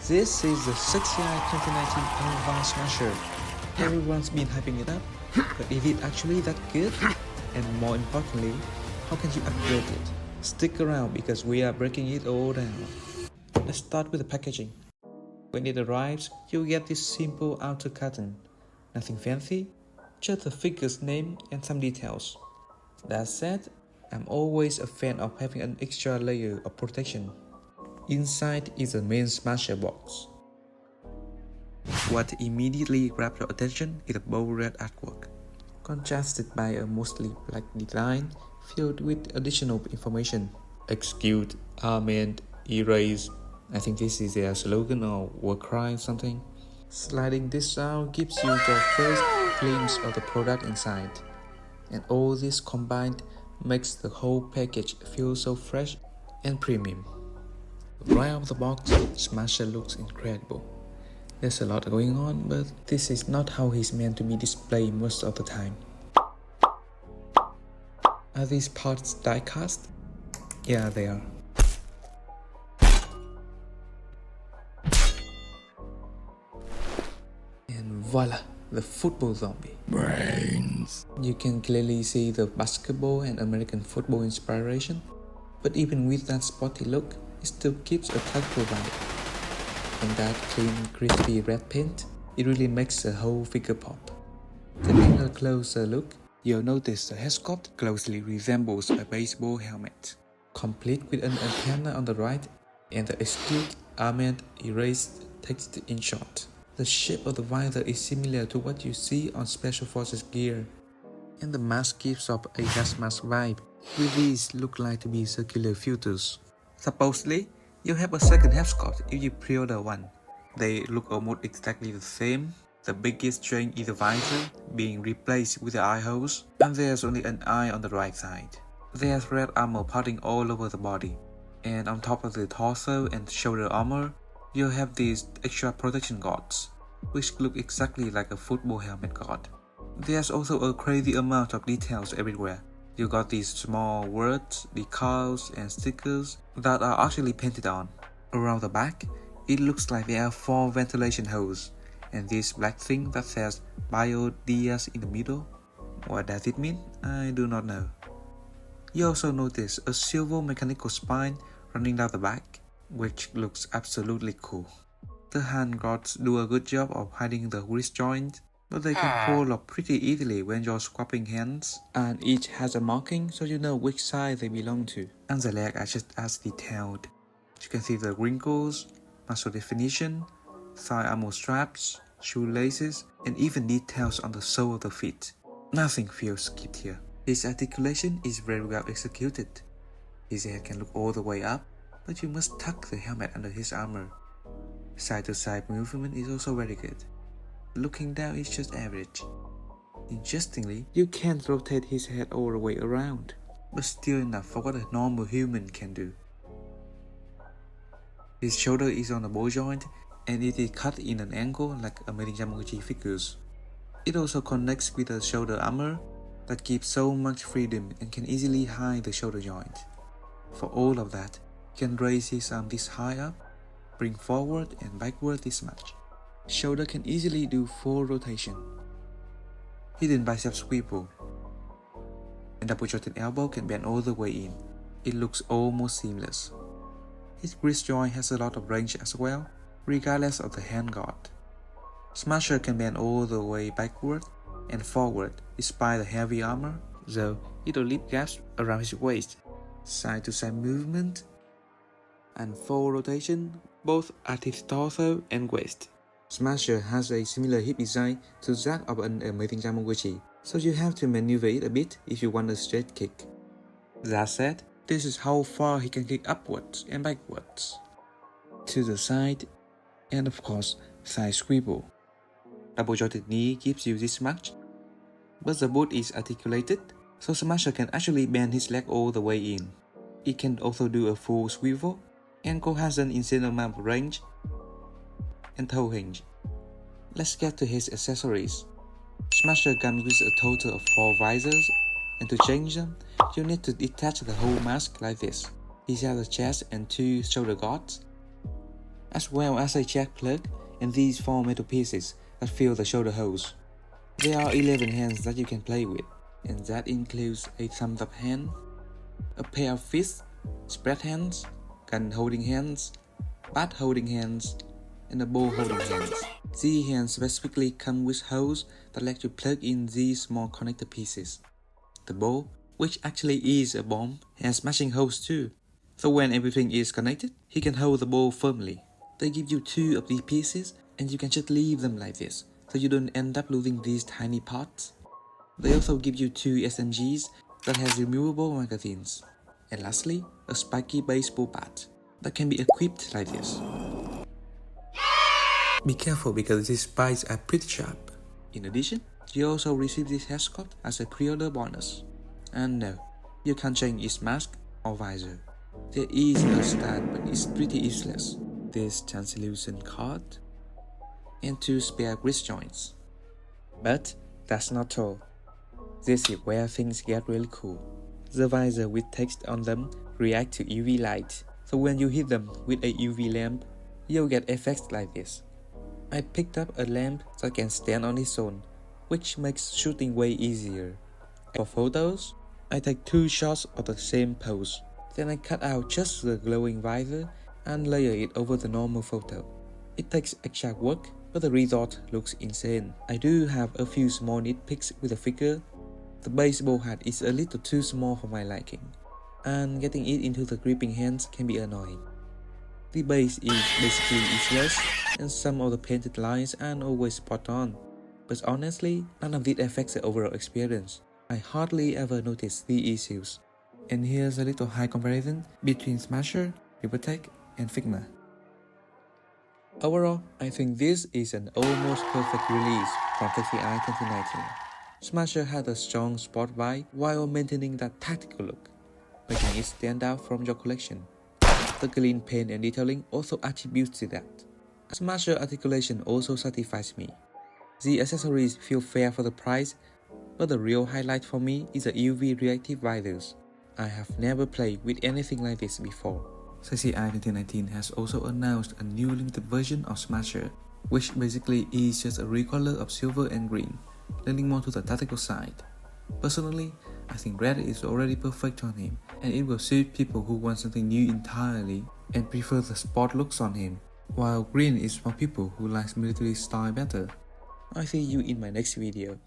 This is the sexy 2019 Unkval Smasher. Everyone's been hyping it up, but is it actually that good? And more importantly, how can you upgrade it? Stick around because we are breaking it all down. Let's start with the packaging. When it arrives, you get this simple outer carton. Nothing fancy, just the figure's name and some details. That said, I'm always a fan of having an extra layer of protection. Inside is the main Smasher box. What immediately grabs your attention is the bold red artwork, contrasted by a mostly black design filled with additional information. Execute, amend, erase. I think this is their slogan or war cry something. Sliding this out gives you your first glimpse of the product inside. And all this combined makes the whole package feel so fresh and premium. Right out of the box, Smasher looks incredible. There's a lot going on, but this is not how he's meant to be displayed most of the time. Are these parts die-cast? Yeah, they are. And voila, the football zombie. Brains. You can clearly see the basketball and American football inspiration, but even with that sporty look, it still keeps a tactile vibe. And that clean, crispy red paint, it really makes the whole figure pop. Taking a closer look, you'll notice the headsculpt closely resembles a baseball helmet, complete with an antenna on the right and the execute, amend, erase text in short. The shape of the visor is similar to what you see on Special Forces gear, and the mask gives off a gas mask vibe, with these look like to be circular filters. Supposedly, you have a second headsculpt if you pre-order one. They look almost exactly the same. The biggest change is the visor being replaced with the eye holes, and there's only an eye on the right side. There's red armor padding all over the body, and on top of the torso and shoulder armor, you have these extra protection guards, which look exactly like a football helmet guard. There's also a crazy amount of details everywhere. You got these small words, decals, and stickers that are actually painted on. Around the back, it looks like there are 4 ventilation holes, and this black thing that says BioDiaz in the middle. What does it mean? I do not know. You also notice a silver mechanical spine running down the back, which looks absolutely cool. The hand guards do a good job of hiding the wrist joint, but they can fall off pretty easily when you're swapping hands, and each has a marking so you know which side they belong to. And the legs are just as detailed. You can see the wrinkles, muscle definition, thigh armor straps, shoelaces, and even details on the sole of the feet. Nothing feels skipped here. His articulation is very well executed. His head can look all the way up, but you must tuck the helmet under his armor. Side-to-side movement is also very good. Looking down is just average. Interestingly, you can't rotate his head all the way around, but still enough for what a normal human can do. His shoulder is on a ball joint, and it is cut in an angle like Amazing Yamaguchi figures. It also connects with the shoulder armor that gives so much freedom and can easily hide the shoulder joint. For all of that, you can raise his arm this high up, bring forward and backward this much. Shoulder can easily do full rotation. Hidden bicep swivel. And double jointed elbow can bend all the way in. It looks almost seamless. His wrist joint has a lot of range as well, regardless of the handguard. Smasher can bend all the way backward and forward despite the heavy armor, though it'll leave gaps around his waist. Side to side movement and full rotation both at his torso and waist. Smasher has a similar hip design to that of an Amazing Yamaguchi, so you have to maneuver it a bit if you want a straight kick. That said, this is how far he can kick upwards and backwards, to the side, and of course, side swivel. Double jointed knee gives you this much, but the boot is articulated, so Smasher can actually bend his leg all the way in. It can also do a full swivel, ankle has an insane amount of range, and toe hinge. Let's get to his accessories. Smasher comes with a total of 4 visors, and to change them, you need to detach the whole mask like this. He has a chest and 2 shoulder guards, as well as a jack plug and these 4 metal pieces that fill the shoulder holes. There are 11 hands that you can play with, and that includes a thumbs up hand, a pair of fists, spread hands, gun holding hands, bat holding hands, and a bow holding hands. These hands specifically come with holes that let you plug in these small connector pieces. The bow, which actually is a bomb, has smashing holes too, so when everything is connected, he can hold the bow firmly. They give you 2 of these pieces and you can just leave them like this, so you don't end up losing these tiny parts. They also give you 2 SMGs that has removable magazines. And lastly, a spiky baseball bat that can be equipped like this. Be careful because these spikes are pretty sharp. In addition, you also receive this headscarf as a pre-order bonus. And no, you can't change its mask or visor. There is a stand, but it's pretty useless. This translucent card and 2 spare wrist joints. But that's not all. This is where things get really cool. The visor with text on them react to UV light, so when you hit them with a UV lamp, you'll get effects like this. I picked up a lamp that can stand on its own, which makes shooting way easier. For photos, I take 2 shots of the same pose. Then I cut out just the glowing visor and layer it over the normal photo. It takes extra work, but the result looks insane. I do have a few small nitpicks with the figure. The baseball hat is a little too small for my liking, and getting it into the gripping hands can be annoying. The base is basically useless, and some of the painted lines aren't always spot on. But honestly, none of it affects the overall experience. I hardly ever notice the issues. And here's a little high comparison between Smasher, Rivertech, and Figma. Overall, I think this is an almost perfect release from CCI 2019. Smasher had a strong sport vibe while maintaining that tactical look, making it stand out from your collection. The clean paint and detailing also attributes to that. Smasher articulation also satisfies me. The accessories feel fair for the price, but the real highlight for me is the UV reactive visors. I have never played with anything like this before. CCI 2019 has also announced a new limited version of Smasher, which basically is just a recolor of silver and green, leaning more to the tactical side. Personally, I think red is already perfect on him, and it will suit people who want something new entirely and prefer the sport looks on him, while green is for people who like military style better. I'll see you in my next video.